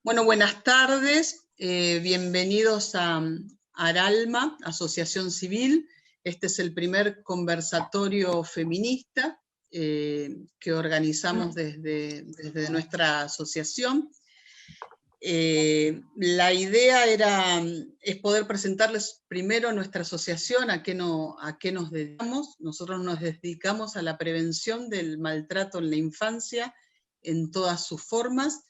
Bueno, buenas tardes, bienvenidos a ARALMA, Asociación Civil. Este es el primer conversatorio feminista que organizamos desde nuestra asociación. La idea es poder presentarles primero nuestra asociación, a qué nos dedicamos. Nosotros nos dedicamos a la prevención del maltrato en la infancia en todas sus formas,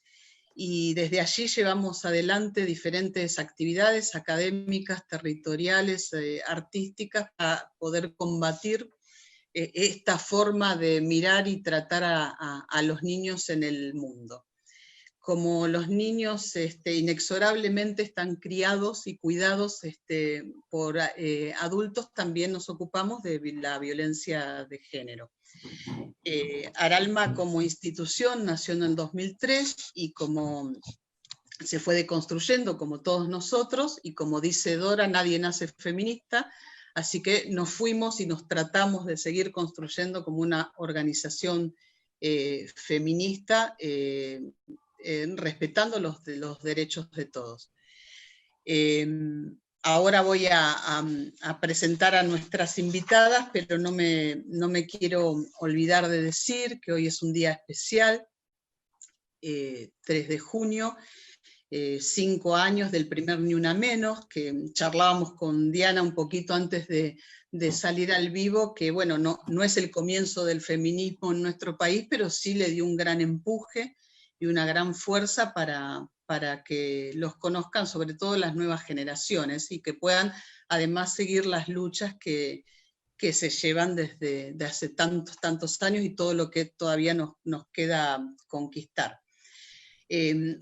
y desde allí llevamos adelante diferentes actividades académicas, territoriales, artísticas, para poder combatir esta forma de mirar y tratar a los niños en el mundo. Como los niños inexorablemente están criados y cuidados por adultos, también nos ocupamos de la violencia de género. ARALMA como institución nació en el 2003 y como se fue deconstruyendo como todos nosotros, y como dice Dora, nadie nace feminista, así que nos fuimos y nos tratamos de seguir construyendo como una organización feminista, respetando los derechos de todos. Ahora voy a presentar a nuestras invitadas, pero no me quiero olvidar de decir que hoy es un día especial, 3 de junio, 5 años del primer Ni Una Menos, que charlábamos con Diana un poquito antes de salir al vivo, que bueno, no es el comienzo del feminismo en nuestro país, pero sí le dio un gran empuje y una gran fuerza para que los conozcan, sobre todo las nuevas generaciones, y que puedan además seguir las luchas que se llevan desde hace tantos años y todo lo que todavía nos queda conquistar.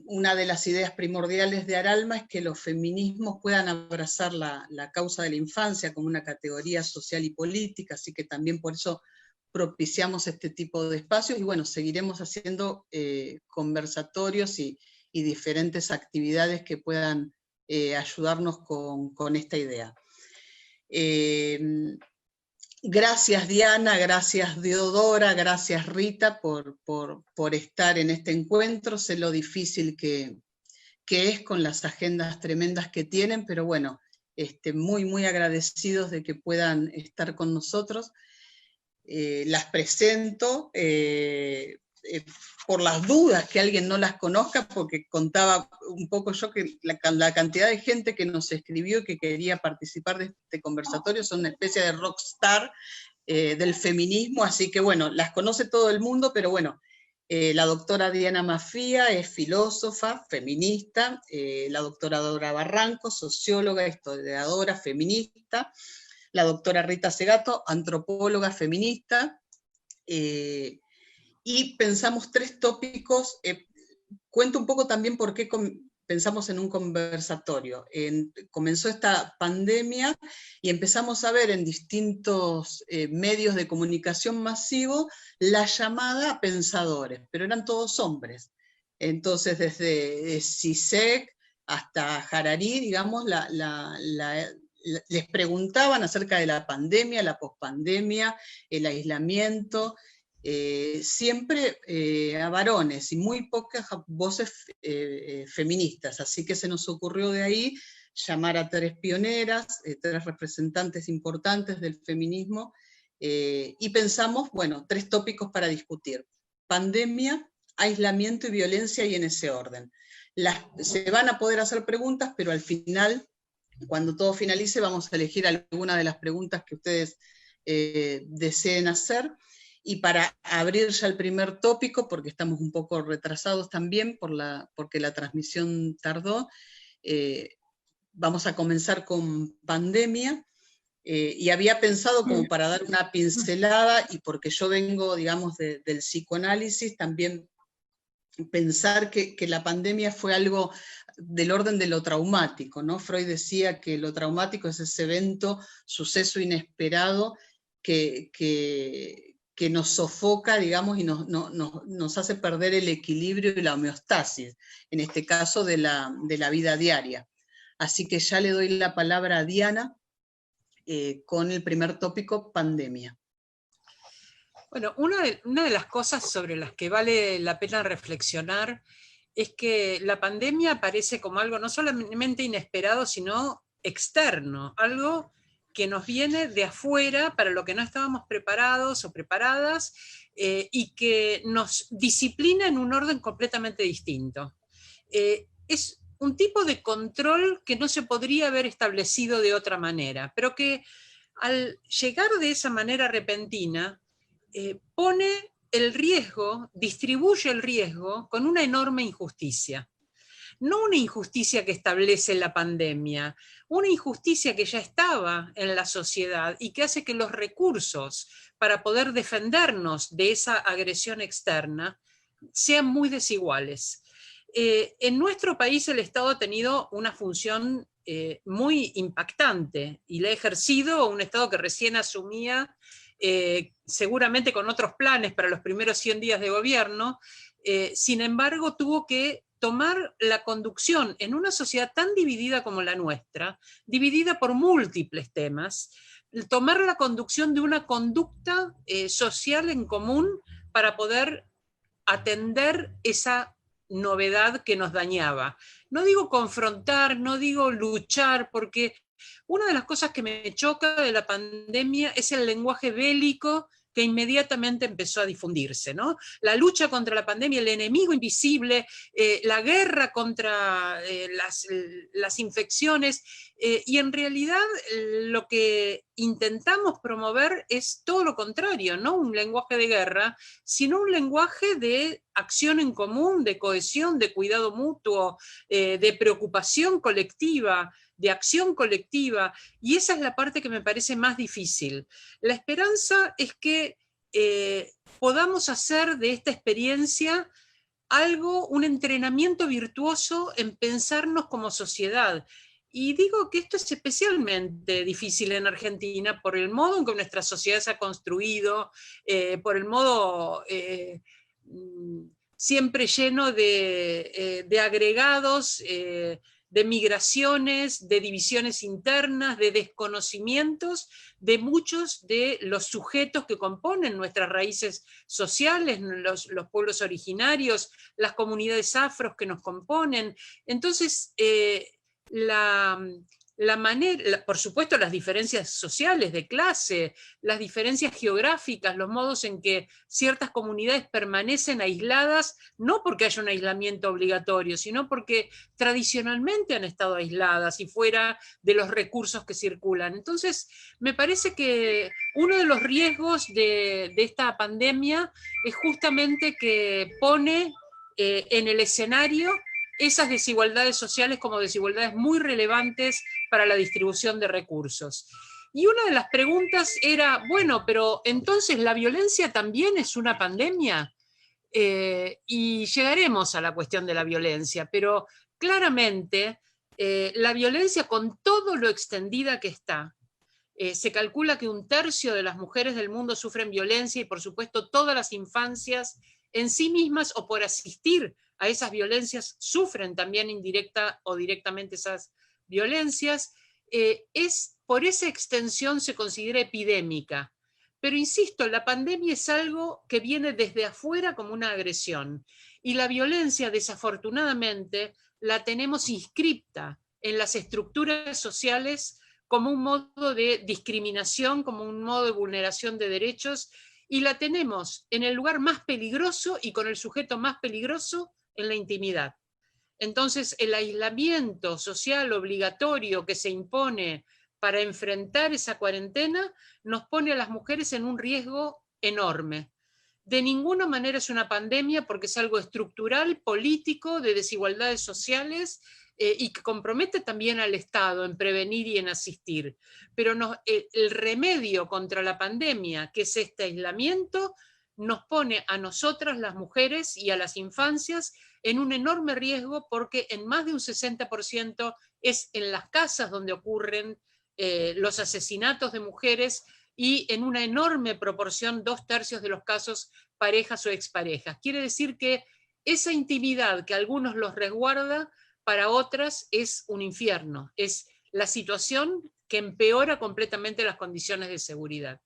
Una de las ideas primordiales de ARALMA es que los feminismos puedan abrazar la causa de la infancia como una categoría social y política, así que también por eso propiciamos este tipo de espacios, y bueno, seguiremos haciendo conversatorios y diferentes actividades que puedan ayudarnos con esta idea. Gracias Diana, gracias Deodora, gracias Rita por estar en este encuentro. Sé lo difícil que es con las agendas tremendas que tienen, pero bueno, muy agradecidos de que puedan estar con nosotros. Las presento por las dudas que alguien no las conozca, porque contaba un poco yo que la cantidad de gente que nos escribió y que quería participar de este conversatorio son una especie de rockstar del feminismo, así que bueno, las conoce todo el mundo, pero bueno, la doctora Diana Mafía es filósofa, feminista, la doctora Dora Barranco, socióloga, historiadora, feminista, la doctora Rita Segato, antropóloga feminista, y pensamos 3 tópicos. Cuento un poco también por qué pensamos en un conversatorio. Comenzó esta pandemia y empezamos a ver en distintos medios de comunicación masivo la llamada a pensadores, pero eran todos hombres. Entonces, desde Zizek hasta Harari, digamos, les preguntaban acerca de la pandemia, la pospandemia, el aislamiento, siempre a varones y muy pocas voces feministas, así que se nos ocurrió de ahí llamar a 3 pioneras, 3 representantes importantes del feminismo, y pensamos, bueno, 3 tópicos para discutir: pandemia, aislamiento y violencia, y en ese orden. Se van a poder hacer preguntas, pero al final, cuando todo finalice, vamos a elegir alguna de las preguntas que ustedes deseen hacer. Y para abrir ya el primer tópico, porque estamos un poco retrasados también porque la transmisión tardó, vamos a comenzar con pandemia, y había pensado como para dar una pincelada, y porque yo vengo, digamos, del psicoanálisis, también pensar que la pandemia fue algo del orden de lo traumático, ¿no? Freud decía que lo traumático es ese evento, suceso inesperado que nos sofoca, digamos, y nos hace perder el equilibrio y la homeostasis, en este caso de la vida diaria. Así que ya le doy la palabra a Diana con el primer tópico, pandemia. Bueno, una de las cosas sobre las que vale la pena reflexionar es que la pandemia aparece como algo no solamente inesperado, sino externo, algo que nos viene de afuera para lo que no estábamos preparados o preparadas, y que nos disciplina en un orden completamente distinto. Es un tipo de control que no se podría haber establecido de otra manera, pero que al llegar de esa manera repentina, pone el riesgo, distribuye el riesgo con una enorme injusticia. No una injusticia que establece la pandemia, una injusticia que ya estaba en la sociedad y que hace que los recursos para poder defendernos de esa agresión externa sean muy desiguales. En nuestro país el Estado ha tenido una función muy impactante y la ha ejercido un Estado que recién asumía, seguramente con otros planes para los primeros 100 días de gobierno. Sin embargo, tuvo que tomar la conducción en una sociedad tan dividida como la nuestra, dividida por múltiples temas, tomar la conducción de una conducta social en común para poder atender esa novedad que nos dañaba. No digo confrontar, no digo luchar, porque una de las cosas que me choca de la pandemia es el lenguaje bélico que inmediatamente empezó a difundirse, ¿no? La lucha contra la pandemia, el enemigo invisible, la guerra contra las infecciones, y en realidad lo que intentamos promover es todo lo contrario, no un lenguaje de guerra, sino un lenguaje de acción en común, de cohesión, de cuidado mutuo, de preocupación colectiva, de acción colectiva, y esa es la parte que me parece más difícil. La esperanza es que podamos hacer de esta experiencia algo, un entrenamiento virtuoso en pensarnos como sociedad. Y digo que esto es especialmente difícil en Argentina por el modo en que nuestra sociedad se ha construido, por el modo siempre lleno de agregados, de migraciones, de divisiones internas, de desconocimientos de muchos de los sujetos que componen nuestras raíces sociales, los pueblos originarios, las comunidades afros que nos componen. Entonces, la manera, por supuesto, las diferencias sociales de clase, las diferencias geográficas, los modos en que ciertas comunidades permanecen aisladas, no porque haya un aislamiento obligatorio, sino porque tradicionalmente han estado aisladas y fuera de los recursos que circulan. Entonces, me parece que uno de los riesgos de esta pandemia es justamente que pone en el escenario esas desigualdades sociales como desigualdades muy relevantes para la distribución de recursos. Y una de las preguntas era, bueno, pero entonces ¿la violencia también es una pandemia? Y llegaremos a la cuestión de la violencia, pero claramente la violencia con todo lo extendida que está, se calcula que 1/3 de las mujeres del mundo sufren violencia y por supuesto todas las infancias en sí mismas o por asistir a esas violencias sufren también indirecta o directamente esas violencias. Por esa extensión se considera epidémica. Pero insisto, la pandemia es algo que viene desde afuera como una agresión. Y la violencia, desafortunadamente, la tenemos inscripta en las estructuras sociales como un modo de discriminación, como un modo de vulneración de derechos, y la tenemos en el lugar más peligroso y con el sujeto más peligroso en la intimidad. Entonces, el aislamiento social obligatorio que se impone para enfrentar esa cuarentena nos pone a las mujeres en un riesgo enorme. De ninguna manera es una pandemia porque es algo estructural, político, de desigualdades sociales, y que compromete también al Estado en prevenir y en asistir. Pero el remedio contra la pandemia, que es este aislamiento, nos pone a nosotras las mujeres y a las infancias en un enorme riesgo porque en más de un 60% es en las casas donde ocurren los asesinatos de mujeres y en una enorme proporción, 2/3 de los casos, parejas o exparejas. Quiere decir que esa intimidad que a algunos los resguarda, para otras es un infierno, es la situación que empeora completamente las condiciones de seguridad.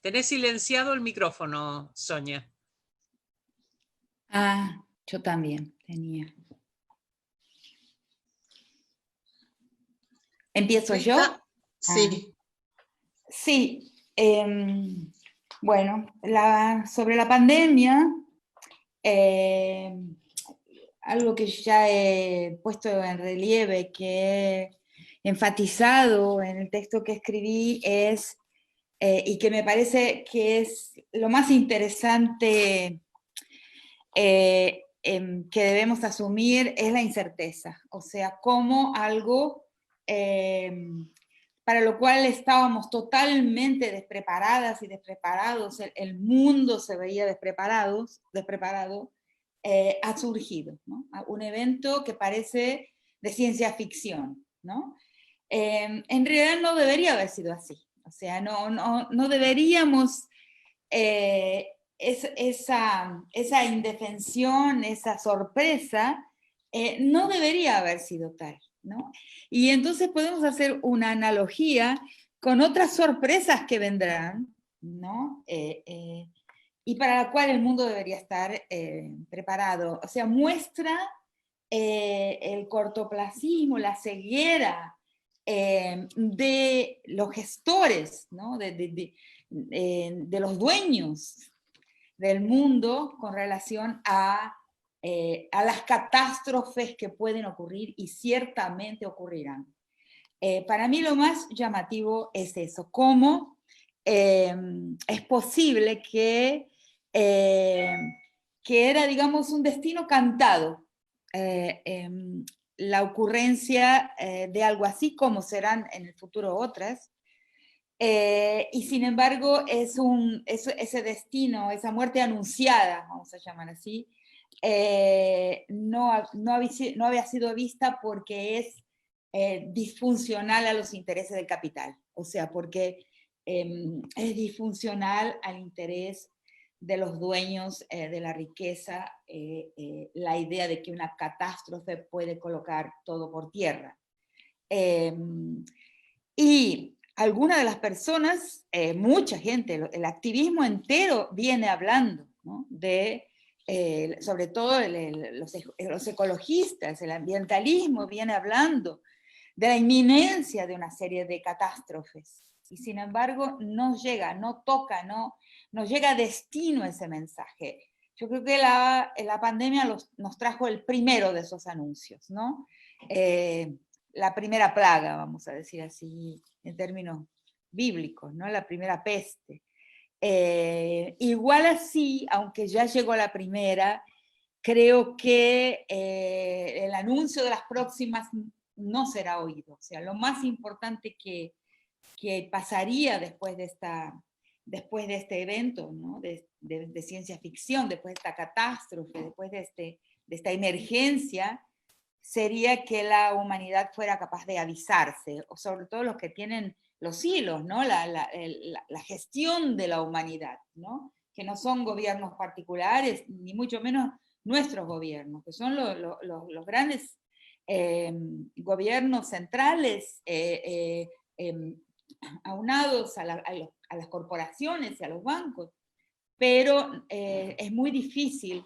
Tenés silenciado el micrófono, Sonia. Ah, yo también tenía. ¿Empiezo yo? Sí. Sí. Bueno, sobre la pandemia, algo que ya he puesto en relieve, que he enfatizado en el texto que escribí es, y que me parece que es lo más interesante que debemos asumir, es la incerteza. O sea, como algo para lo cual estábamos totalmente despreparadas y despreparados, el mundo se veía despreparado, ha surgido, ¿no? Un evento que parece de ciencia ficción, ¿no? En realidad no debería haber sido así. O sea, no deberíamos esa indefensión, esa sorpresa, no debería haber sido tal, ¿no? Y entonces podemos hacer una analogía con otras sorpresas que vendrán, ¿no? Y para la cual el mundo debería estar preparado. O sea, muestra el cortoplacismo, la ceguera de los gestores, ¿no? De los dueños del mundo con relación a las catástrofes que pueden ocurrir y ciertamente ocurrirán. Para mí lo más llamativo es eso, cómo es posible que era, digamos, un destino cantado, la ocurrencia de algo así, como serán en el futuro otras, y sin embargo ese destino, esa muerte anunciada, vamos a llamar así, no había sido vista porque es disfuncional a los intereses del capital, o sea, porque es disfuncional al interés de los dueños de la riqueza, la idea de que una catástrofe puede colocar todo por tierra. Y algunas de las personas, mucha gente, el activismo entero viene hablando, ¿no? Sobre todo los ecologistas, el ambientalismo viene hablando de la inminencia de una serie de catástrofes. Y sin embargo no llega, no toca, no llega a destino ese mensaje. Yo creo que la pandemia nos trajo el primero de esos anuncios, ¿no? La primera plaga, vamos a decir así, en términos bíblicos, ¿no? La primera peste. Igual así, aunque ya llegó la primera, creo que el anuncio de las próximas no será oído. O sea, lo más importante que pasaría después de este evento, ¿no? de ciencia ficción, después de esta catástrofe, después de esta emergencia, sería que la humanidad fuera capaz de avisarse, o sobre todo los que tienen los hilos, ¿no? la gestión de la humanidad, ¿no? Que no son gobiernos particulares, ni mucho menos nuestros gobiernos, que son los grandes gobiernos centrales aunados a las corporaciones y a los bancos, pero es muy difícil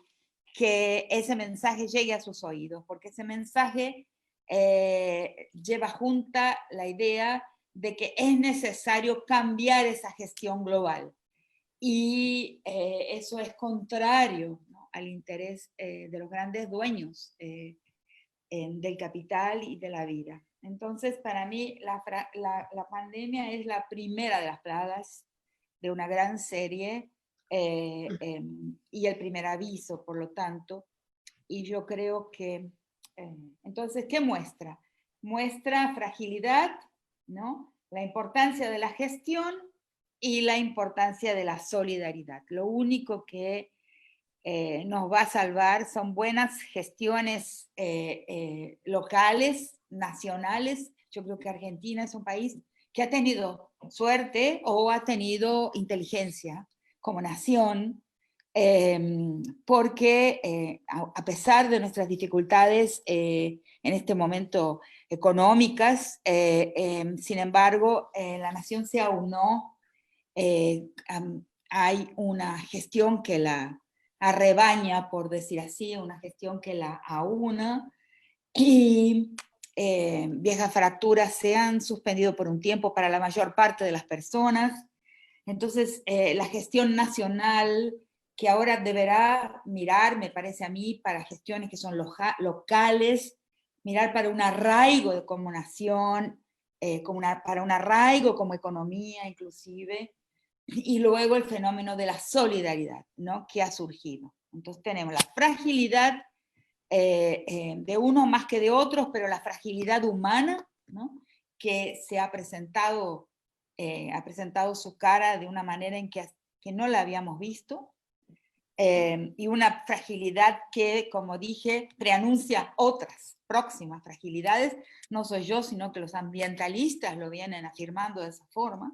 que ese mensaje llegue a sus oídos, porque ese mensaje lleva junta la idea de que es necesario cambiar esa gestión global. Y eso es contrario, ¿no? al interés de los grandes dueños del capital y de la vida. Entonces, para mí, la pandemia es la primera de las plagas de una gran serie y el primer aviso, por lo tanto, y yo creo que, entonces, ¿qué muestra? Muestra fragilidad, ¿no? La importancia de la gestión y la importancia de la solidaridad. Lo único que nos va a salvar son buenas gestiones locales, nacionales. Yo creo que Argentina es un país que ha tenido suerte o ha tenido inteligencia como nación, porque a pesar de nuestras dificultades en este momento económicas, sin embargo, la nación se aunó hay una gestión que la arrebaña, por decir así, una gestión que la aúna, y viejas fracturas se han suspendido por un tiempo para la mayor parte de las personas. Entonces, la gestión nacional, que ahora deberá mirar, me parece a mí, para gestiones que son locales, mirar para un arraigo de como nación, para un arraigo como economía inclusive, y luego el fenómeno de la solidaridad, ¿no?, que ha surgido. Entonces tenemos la fragilidad de unos más que de otros, pero la fragilidad humana, ¿no?, que se ha presentado su cara de una manera en que no la habíamos visto, y una fragilidad que, como dije, preanuncia otras próximas fragilidades. No soy yo, sino que los ambientalistas lo vienen afirmando de esa forma.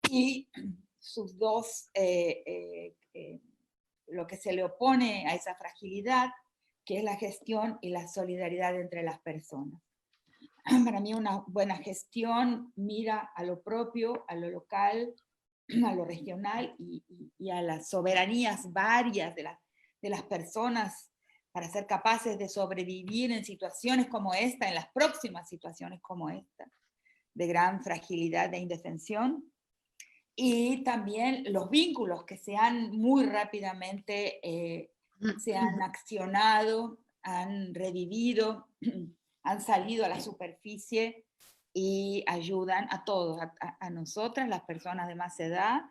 Y sus dos, lo que se le opone a esa fragilidad, que es la gestión y la solidaridad entre las personas. Para mí una buena gestión mira a lo propio, a lo local, a lo regional y a las soberanías varias de las personas para ser capaces de sobrevivir en situaciones como esta, en las próximas situaciones como esta, de gran fragilidad e indefensión. Y también los vínculos que se han muy rápidamente se han accionado, han revivido, han salido a la superficie y ayudan a todos, a nosotras, las personas de más edad,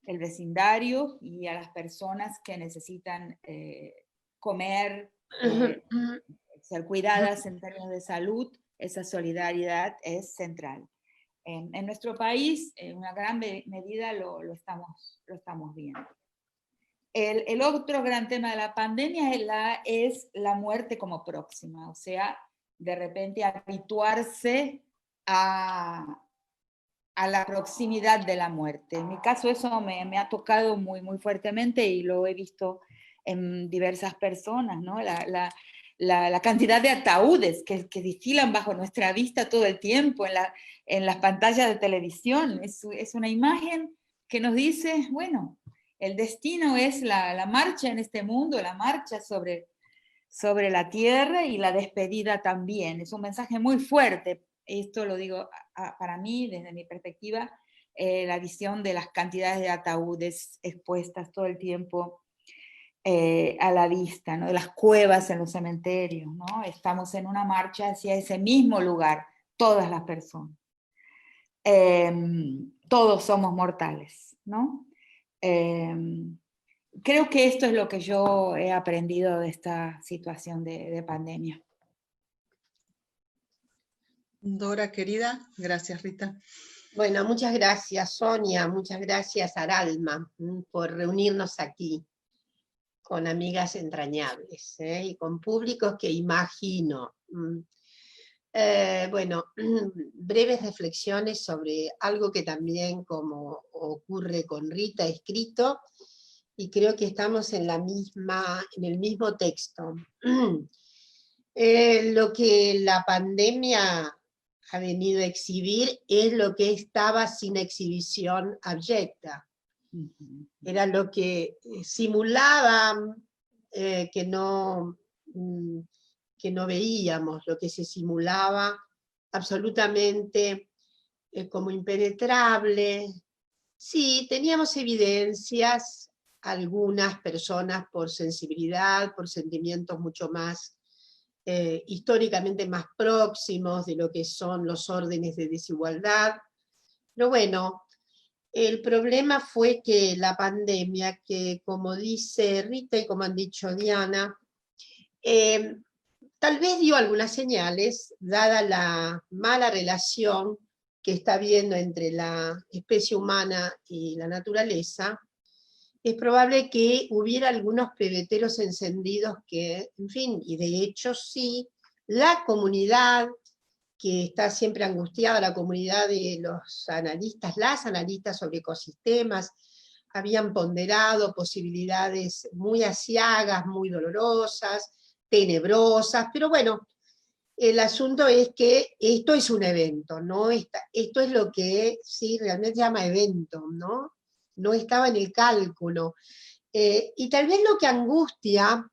el vecindario, y a las personas que necesitan comer, ser cuidadas en términos de salud. Esa solidaridad es central. En nuestro país, en una gran medida, lo estamos viendo. El otro gran tema de la pandemia es la muerte como próxima, o sea, de repente habituarse a la proximidad de la muerte. En mi caso eso me ha tocado muy, muy fuertemente y lo he visto en diversas personas, ¿no? La cantidad de ataúdes que desfilan bajo nuestra vista todo el tiempo en las pantallas de televisión. Es una imagen que nos dice, bueno, el destino es la marcha en este mundo, la marcha sobre la tierra, y la despedida también. Es un mensaje muy fuerte. Esto lo digo para mí, desde mi perspectiva, la visión de las cantidades de ataúdes expuestas todo el tiempo a la vista, ¿no?, de las cuevas en los cementerios, ¿no? Estamos en una marcha hacia ese mismo lugar, todas las personas. Todos somos mortales, ¿no? Creo que esto es lo que yo he aprendido de esta situación de pandemia. Dora, querida, gracias, Rita. Bueno, muchas gracias, Sonia, muchas gracias, Aralma, por reunirnos aquí con amigas entrañables, y con públicos que imagino. Bueno, breves reflexiones sobre algo que también, como ocurre con Rita, he escrito, y creo que estamos en el mismo texto. Lo que la pandemia ha venido a exhibir es lo que estaba sin exhibición abyecta. Era lo que simulaba que no veíamos, lo que se simulaba absolutamente como impenetrable. Sí, teníamos evidencias, algunas personas por sensibilidad, por sentimientos mucho más históricamente más próximos de lo que son los órdenes de desigualdad. Pero bueno, el problema fue que la pandemia, que como dice Rita y como han dicho Diana, tal vez dio algunas señales, dada la mala relación que está habiendo entre la especie humana y la naturaleza. Es probable que hubiera algunos pebeteros encendidos que, en fin, y de hecho sí, la comunidad que está siempre angustiada, la comunidad de los analistas, las analistas sobre ecosistemas, habían ponderado posibilidades muy aciagas, muy dolorosas, tenebrosas, pero bueno, el asunto es que esto es un evento, ¿no? Esto es lo que sí realmente se llama evento, ¿no? No estaba en el cálculo. Y tal vez lo que angustia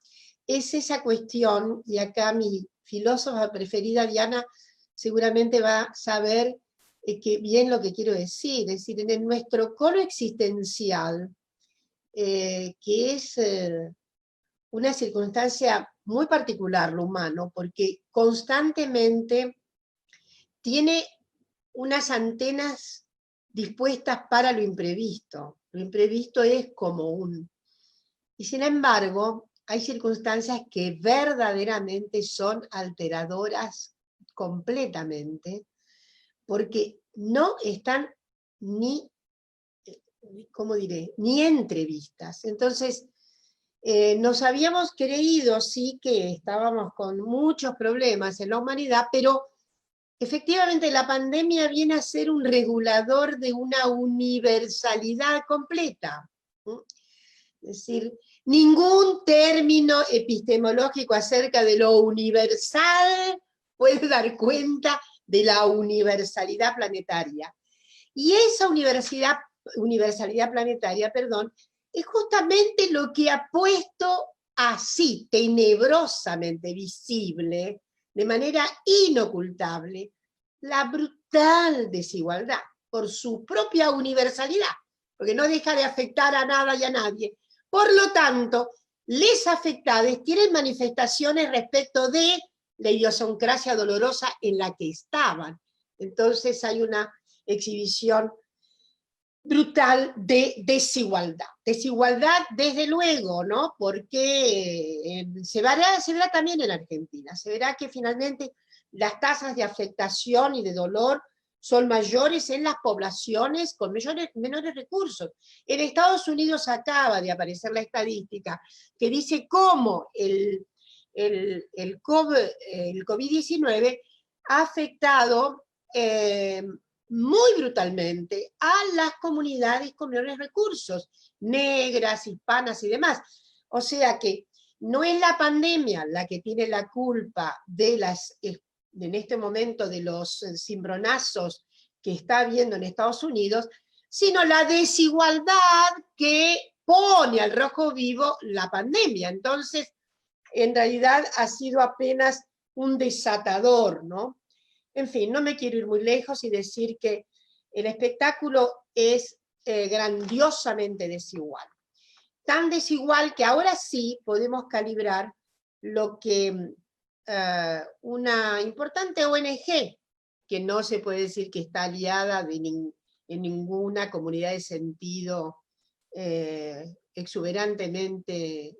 es esa cuestión, y acá mi filósofa preferida, Diana, seguramente va a saber bien lo que quiero decir, es decir, en nuestro coro existencial, que es una circunstancia muy particular, lo humano, porque constantemente tiene unas antenas dispuestas para lo imprevisto. Lo imprevisto es común. Y sin embargo, hay circunstancias que verdaderamente son alteradoras completamente, porque no están ni, ¿cómo diré?, ni entrevistas. Entonces, nos habíamos creído, sí, que estábamos con muchos problemas en la humanidad, pero efectivamente la pandemia viene a ser un regulador de una universalidad completa. Es decir, ningún término epistemológico acerca de lo universal puede dar cuenta de la universalidad planetaria. Y esa universalidad planetaria, es justamente lo que ha puesto así, tenebrosamente visible, de manera inocultable, la brutal desigualdad por su propia universalidad, porque no deja de afectar a nada y a nadie. Por lo tanto, les afectados tienen manifestaciones respecto de la idiosincrasia dolorosa en la que estaban. Entonces hay una exhibición brutal de desigualdad. Desigualdad, desde luego, ¿no? Porque se verá también en Argentina, se verá que finalmente las tasas de afectación y de dolor son mayores en las poblaciones con menores recursos. En Estados Unidos acaba de aparecer la estadística que dice cómo el COVID-19 ha afectado muy brutalmente a las comunidades con menores recursos, negras, hispanas y demás. O sea que no es la pandemia la que tiene la culpa de en este momento de los cimbronazos que está habiendo en Estados Unidos, sino la desigualdad que pone al rojo vivo la pandemia. Entonces, en realidad ha sido apenas un desatador, ¿no? En fin, no me quiero ir muy lejos y decir que el espectáculo es grandiosamente desigual. Tan desigual que ahora sí podemos calibrar lo que una importante ONG, que no se puede decir que está aliada en ninguna comunidad de sentido exuberantemente,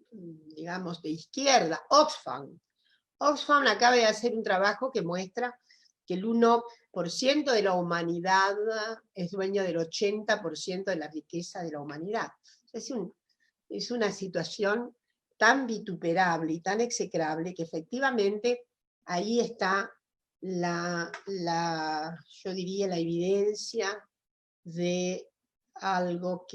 digamos, de izquierda, Oxfam. Oxfam acaba de hacer un trabajo que muestra que el 1% de la humanidad es dueño del 80% de la riqueza de la humanidad. Es una situación tan vituperable y tan execrable que efectivamente ahí está yo diría, la evidencia de algo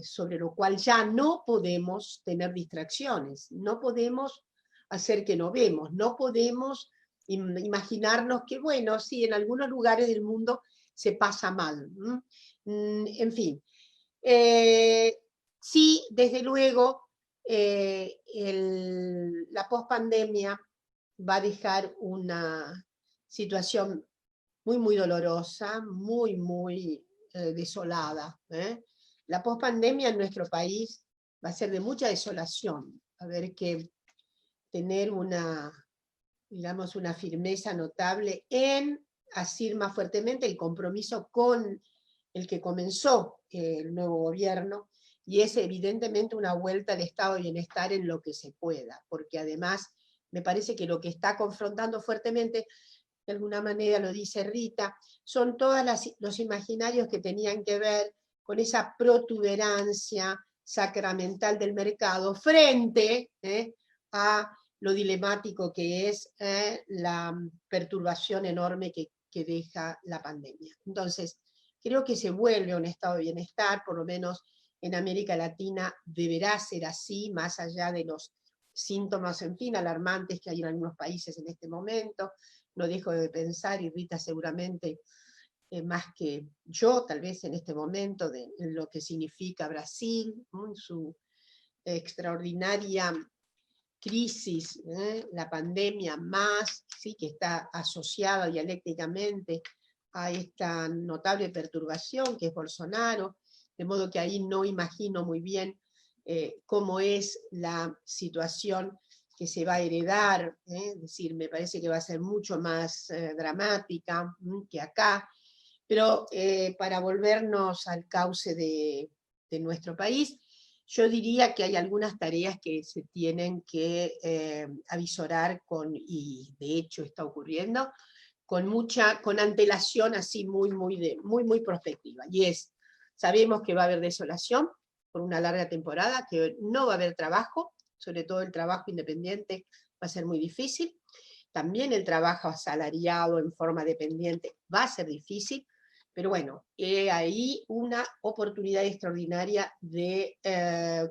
sobre lo cual ya no podemos tener distracciones, no podemos hacer que no vemos, no podemos imaginarnos que, bueno, sí, en algunos lugares del mundo se pasa mal. En fin, sí, desde luego, la pospandemia va a dejar una situación muy, muy dolorosa, muy, muy desolada. La pospandemia en nuestro país va a ser de mucha desolación. Va a haber que tener digamos, una firmeza notable en asir más fuertemente el compromiso con el que comenzó el nuevo gobierno, y es evidentemente una vuelta al estado de bienestar en lo que se pueda, porque además me parece que lo que está confrontando fuertemente, de alguna manera lo dice Rita, son todos los imaginarios que tenían que ver con esa protuberancia sacramental del mercado frente a lo dilemático que es la perturbación enorme que deja la pandemia. Entonces, creo que se vuelve a un estado de bienestar, por lo menos en América Latina deberá ser así, más allá de los síntomas, en fin, alarmantes que hay en algunos países en este momento. No dejo de pensar, y Rita seguramente más que yo, tal vez en este momento, de lo que significa Brasil, su extraordinaria crisis, la pandemia más, ¿sí?, que está asociada dialécticamente a esta notable perturbación que es Bolsonaro, de modo que ahí no imagino muy bien cómo es la situación que se va a heredar, es decir, me parece que va a ser mucho más dramática que acá, pero para volvernos al cauce de nuestro país, yo diría que hay algunas tareas que se tienen que avisorar y de hecho está ocurriendo, con antelación así muy prospectiva. Y sabemos que va a haber desolación por una larga temporada, que no va a haber trabajo, sobre todo el trabajo independiente va a ser muy difícil. También el trabajo asalariado en forma dependiente va a ser difícil, pero bueno, ahí una oportunidad extraordinaria de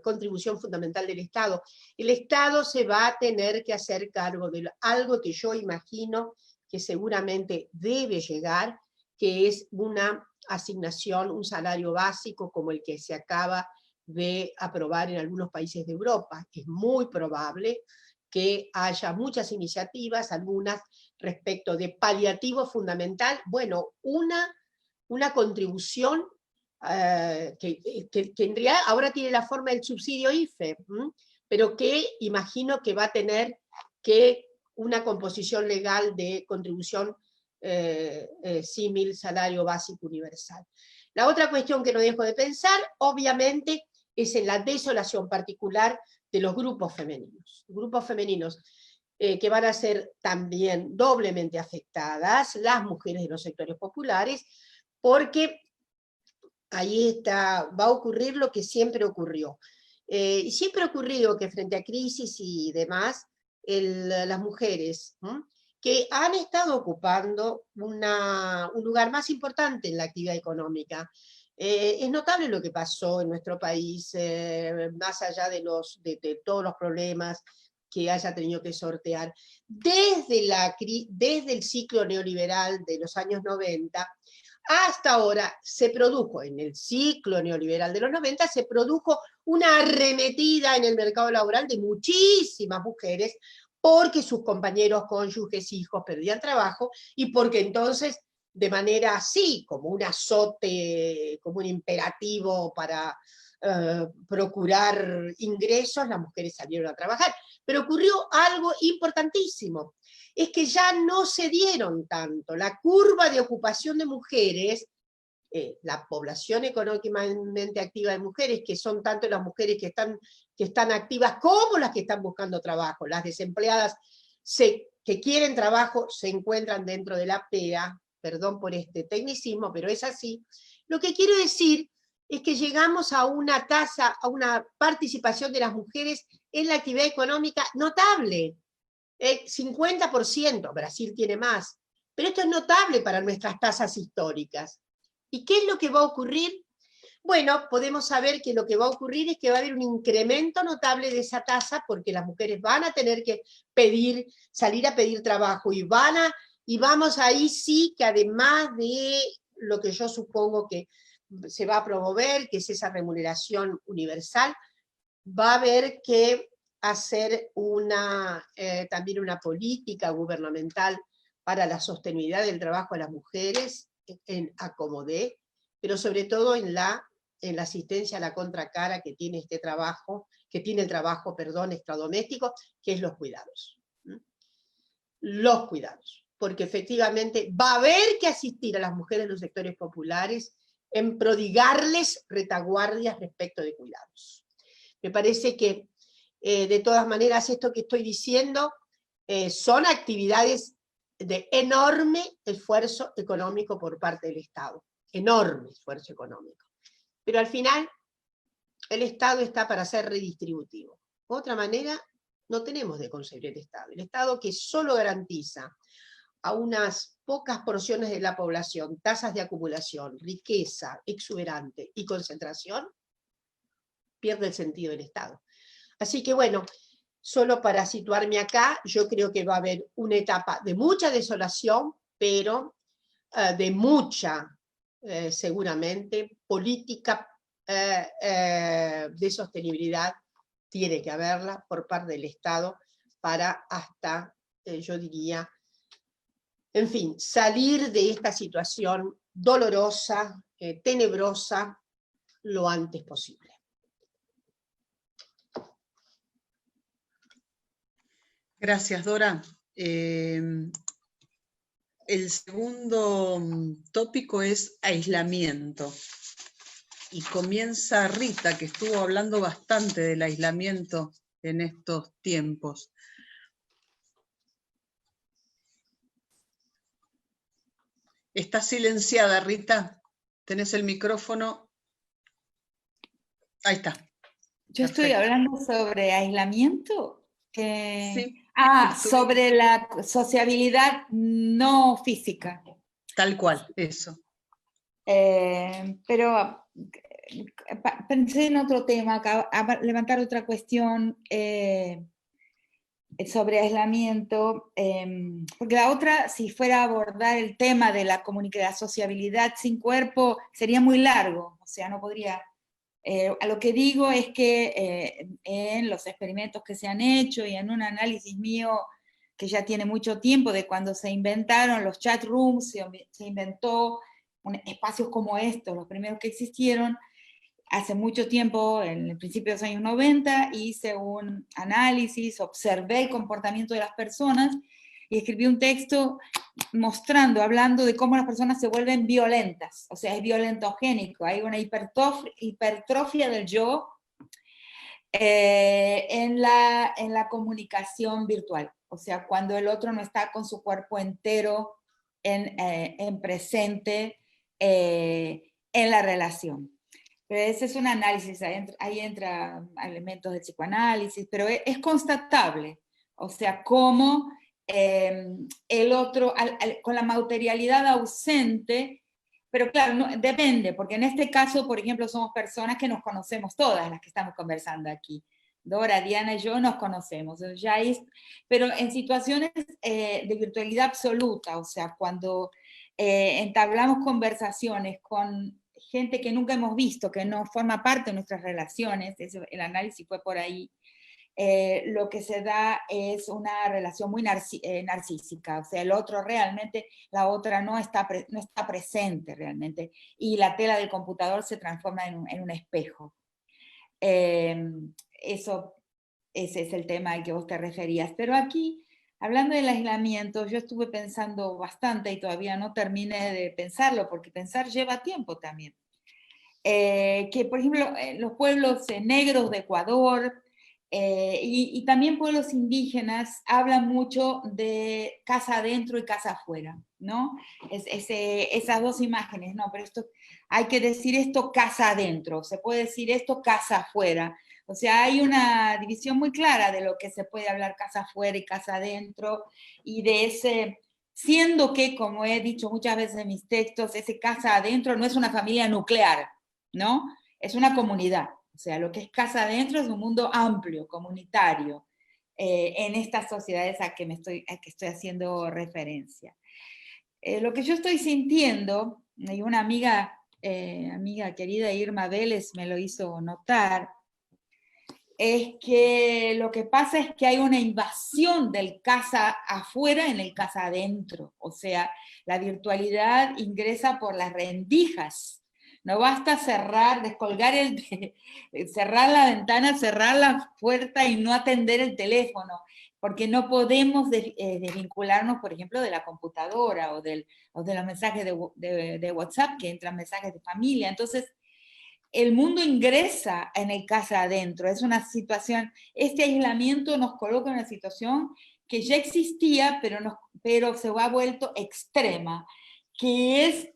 contribución fundamental del Estado. El Estado se va a tener que hacer cargo de algo que yo imagino que seguramente debe llegar, que es una asignación, un salario básico como el que se acaba de aprobar en algunos países de Europa. Es muy probable que haya muchas iniciativas, algunas respecto de paliativo fundamental, bueno, una contribución que en realidad ahora tiene la forma del subsidio IFE, pero que imagino que va a tener que una composición legal de contribución símil salario básico universal. La otra cuestión que no dejo de pensar, obviamente, es en la desolación particular de los grupos femeninos que van a ser también doblemente afectadas, las mujeres de los sectores populares, porque ahí va a ocurrir lo que siempre ocurrió. Y siempre ha ocurrido que frente a crisis y demás, las mujeres que han estado ocupando un lugar más importante en la actividad económica. Es notable lo que pasó en nuestro país, más allá de todos los problemas que haya tenido que sortear. Desde el ciclo neoliberal de los años 90, hasta ahora se produjo, en el ciclo neoliberal de los 90, se produjo una arremetida en el mercado laboral de muchísimas mujeres porque sus compañeros, cónyuges, hijos perdían trabajo y porque entonces, de manera así, como un azote, como un imperativo para procurar ingresos, las mujeres salieron a trabajar. Pero ocurrió algo importantísimo, es que ya no se dieron tanto. La curva de ocupación de mujeres, la población económicamente activa de mujeres, que son tanto las mujeres que están activas como las que están buscando trabajo, las desempleadas que quieren trabajo se encuentran dentro de la PEA, perdón por este tecnicismo, pero es así. Lo que quiero decir es que llegamos a una tasa, a una participación de las mujeres en la actividad económica notable. 50%, Brasil tiene más, pero esto es notable para nuestras tasas históricas. ¿Y qué es lo que va a ocurrir? Bueno, podemos saber que lo que va a ocurrir es que va a haber un incremento notable de esa tasa porque las mujeres van a tener que salir a pedir trabajo y vamos ahí sí que además de lo que yo supongo que se va a promover, que es esa remuneración universal, va a haber que hacer también una política gubernamental para la sostenibilidad del trabajo de las mujeres en acomodé, pero sobre todo en la asistencia a la contracara que tiene el trabajo extradoméstico, que es los cuidados. Los cuidados, porque efectivamente va a haber que asistir a las mujeres de los sectores populares en prodigarles retaguardias respecto de cuidados. Me parece que de todas maneras esto que estoy diciendo son actividades de enorme esfuerzo económico por parte del Estado, enorme esfuerzo económico. Pero al final el Estado está para ser redistributivo. De otra manera no tenemos de concebir el Estado. El Estado que solo garantiza a unas pocas porciones de la población tasas de acumulación, riqueza exuberante y concentración, pierde el sentido del Estado. Así que bueno, Solo para situarme acá, yo creo que va a haber una etapa de mucha desolación, pero de mucha, seguramente, política de sostenibilidad tiene que haberla por parte del Estado para hasta, yo diría, en fin, salir de esta situación dolorosa, tenebrosa, lo antes posible. Gracias, Dora. El segundo tópico es aislamiento. Y comienza Rita, que estuvo hablando bastante del aislamiento en estos tiempos. Está silenciada, Rita. ¿Tenés el micrófono? Ahí está. Yo estoy hablando sobre aislamiento. Sí. Sobre la sociabilidad no física. Tal cual, eso. Pero pensé en otro tema, a levantar otra cuestión sobre aislamiento, porque la otra, si fuera a abordar el tema de la comunicación, la sociabilidad sin cuerpo, sería muy largo, o sea, no podría. A lo que digo es que en los experimentos que se han hecho y en un análisis mío que ya tiene mucho tiempo, de cuando se inventaron los chat rooms, se inventó espacios como estos, los primeros que existieron, hace mucho tiempo, en el principio de los años 90, hice un análisis, observé el comportamiento de las personas y escribí un texto hablando de cómo las personas se vuelven violentas, o sea, es violentogénico, hay una hipertrofia del yo en la comunicación virtual, o sea, cuando el otro no está con su cuerpo entero en presente en la relación. Pero ese es un análisis, ahí entra elementos de psicoanálisis, pero es constatable, o sea, cómo el otro, con la materialidad ausente, pero claro, depende, porque en este caso, por ejemplo, somos personas que nos conocemos todas, las que estamos conversando aquí. Dora, Diana y yo nos conocemos, pero en situaciones de virtualidad absoluta, o sea, cuando entablamos conversaciones con gente que nunca hemos visto, que no forma parte de nuestras relaciones, el análisis fue por ahí, lo que se da es una relación muy narcísica, o sea, el otro realmente, la otra no está presente realmente, y la tela del computador se transforma en un espejo. Ese es el tema al que vos te referías, pero aquí, hablando del aislamiento, yo estuve pensando bastante y todavía no terminé de pensarlo, porque pensar lleva tiempo también. Que, por ejemplo, los pueblos negros de Ecuador y también pueblos indígenas hablan mucho de casa adentro y casa afuera, ¿no? Esas dos imágenes, no, pero hay que decir esto casa adentro, se puede decir esto casa afuera. O sea, hay una división muy clara de lo que se puede hablar casa afuera y casa adentro, y de siendo que, como he dicho muchas veces en mis textos, ese casa adentro no es una familia nuclear, ¿no? Es una comunidad. O sea, lo que es casa adentro es un mundo amplio, comunitario, en estas sociedades a que estoy haciendo referencia. Lo que yo estoy sintiendo, y una amiga querida Irma Vélez me lo hizo notar, es que lo que pasa es que hay una invasión del casa afuera en el casa adentro. O sea, la virtualidad ingresa por las rendijas. No basta descolgar cerrar la ventana, cerrar la puerta y no atender el teléfono, porque no podemos desvincularnos, por ejemplo, de la computadora o de los mensajes de WhatsApp, que entran mensajes de familia. Entonces, el mundo ingresa en el casa adentro. Es una situación, este aislamiento nos coloca en una situación que ya existía, pero se ha vuelto extrema, que es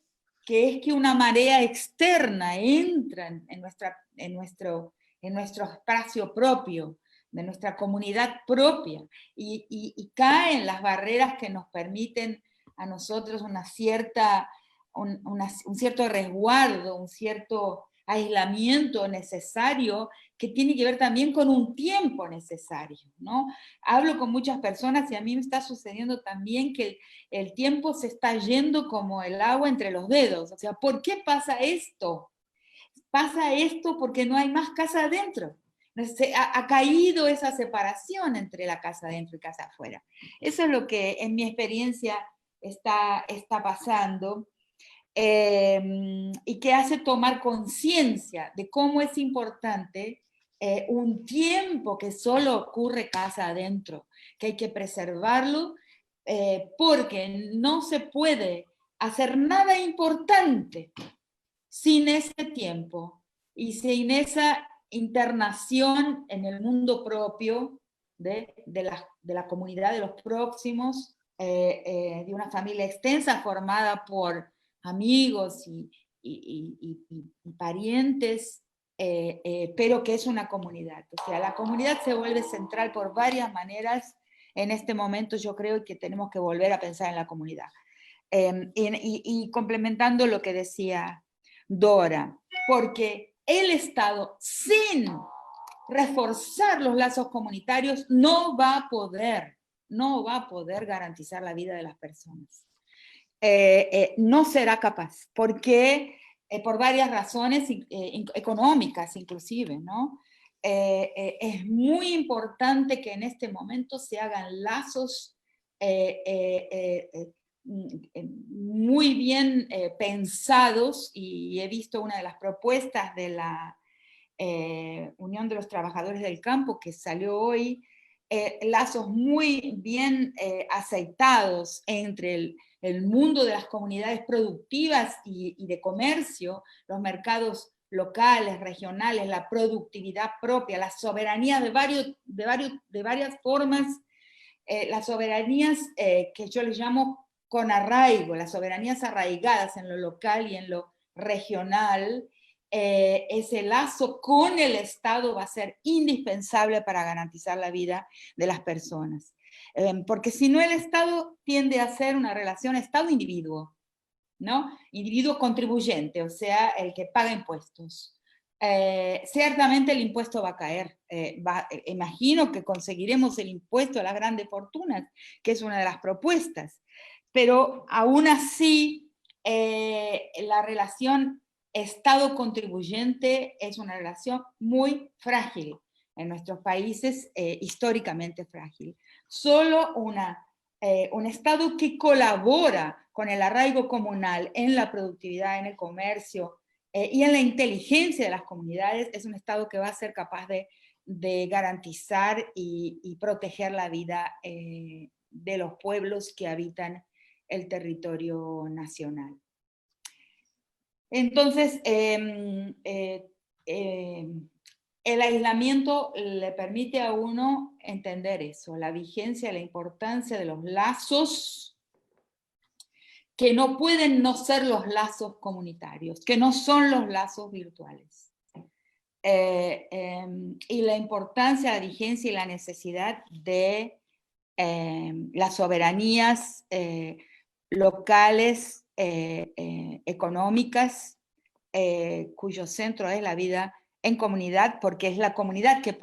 que una marea externa entra en nuestro espacio propio, de nuestra comunidad propia, y caen las barreras que nos permiten a nosotros un cierto resguardo, un cierto aislamiento necesario que tiene que ver también con un tiempo necesario, ¿no? Hablo con muchas personas y a mí me está sucediendo también que el tiempo se está yendo como el agua entre los dedos. O sea, ¿por qué pasa esto? Pasa esto porque no hay más casa adentro. Ha caído esa separación entre la casa adentro y casa afuera. Eso es lo que en mi experiencia está pasando. Y que hace tomar conciencia de cómo es importante un tiempo que solo ocurre casa adentro, que hay que preservarlo, porque no se puede hacer nada importante sin ese tiempo y sin esa internación en el mundo propio de la comunidad de los próximos, de una familia extensa formada por amigos y parientes, pero que es una comunidad. O sea, la comunidad se vuelve central por varias maneras. En este momento yo creo que tenemos que volver a pensar en la comunidad. Y complementando lo que decía Dora, porque el Estado, sin reforzar los lazos comunitarios, no va a poder garantizar la vida de las personas. No será capaz, porque por varias razones económicas inclusive, ¿no? Es muy importante que en este momento se hagan lazos muy bien pensados, y he visto una de las propuestas de la Unión de los Trabajadores del Campo que salió hoy, lazos muy bien aceitados entre el mundo de las comunidades productivas y de comercio, los mercados locales, regionales, la productividad propia, la soberanía de varias formas, las soberanías que yo les llamo con arraigo, las soberanías arraigadas en lo local y en lo regional. Ese lazo con el Estado va a ser indispensable para garantizar la vida de las personas. Porque si no, el Estado tiende a ser una relación Estado-individuo, ¿no? Individuo contribuyente, o sea, el que paga impuestos. Ciertamente el impuesto va a caer. Imagino que conseguiremos el impuesto a las grandes fortunas, que es una de las propuestas. Pero aún así, la relación Estado-contribuyente es una relación muy frágil en nuestros países, históricamente frágil. Solo un Estado que colabora con el arraigo comunal en la productividad, en el comercio y en la inteligencia de las comunidades es un Estado que va a ser capaz de garantizar y proteger la vida de los pueblos que habitan el territorio nacional. Entonces, el aislamiento le permite a uno entender eso, la vigencia, la importancia de los lazos que no pueden no ser los lazos comunitarios, que no son los lazos virtuales. Y la importancia, la vigencia y la necesidad de las soberanías locales, económicas, cuyo centro es la vida en comunidad, porque es la comunidad que puede